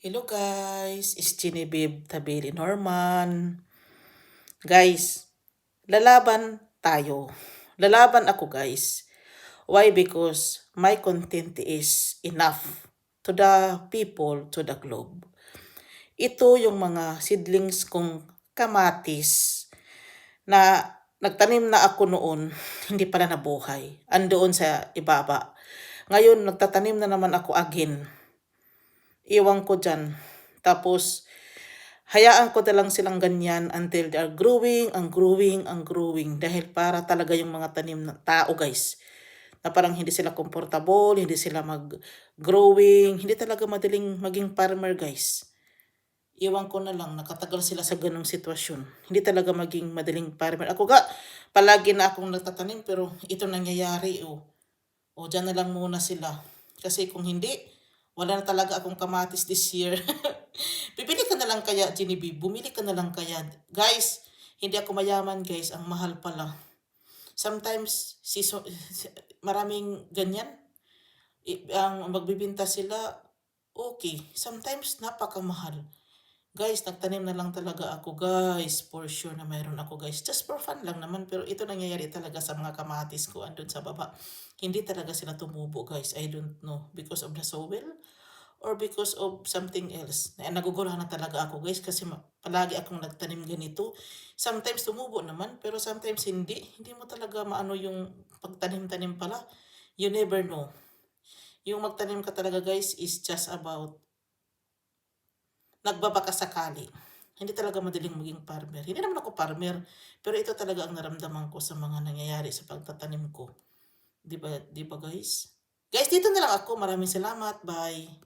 Hello guys, it's Genevieve Tabili Norman. Guys, lalaban tayo. Lalaban ako guys. Why? Because my content is enough to the people, to the globe. Ito yung mga seedlings kong kamatis na nagtanim na ako noon, hindi pala nabuhay. Andoon sa ibaba. Ngayon, nagtatanim na naman ako again. Iwan ko dyan. Tapos, hayaan ko na lang silang ganyan until they are growing, growing. Dahil para talaga yung mga tanim na tao guys. Na parang hindi sila comfortable, hindi sila mag-growing, hindi talaga madaling maging farmer guys. Iwan ko na lang, nakatagal sila sa ganung sitwasyon. Hindi talaga maging madaling farmer. Ako palagi na akong nagtatanim pero ito nangyayari o dyan na lang muna sila. Kasi kung hindi, wala na talaga akong kamatis this year. Bibili ka na lang kaya, Genevieve. Bumili ka na lang kaya. Guys, hindi ako mayaman guys. Ang mahal pala. Sometimes, maraming ganyan. Ang magbibinta sila, okay. Sometimes, napakamahal. Guys, nagtanim na lang talaga ako guys. For sure na mayroon ako guys. Just for fun lang naman. Pero ito nangyayari talaga sa mga kamatis ko andun sa baba. Hindi talaga sila tumubo guys. I don't know. Because of the soil or because of something else. Naguguluhan na talaga ako guys. Kasi palagi akong nagtanim ganito. Sometimes tumubo naman. Pero sometimes hindi. Hindi mo talaga maano yung pagtanim-tanim pala. You never know. Yung magtanim ka talaga guys is just about nagbabaka sakali. Hindi talaga madaling maging farmer. Hindi naman ako farmer, pero ito talaga ang naramdaman ko sa mga nangyayari sa pagtatanim ko. Di ba guys? Guys, dito na lang ako. Maraming salamat. Bye.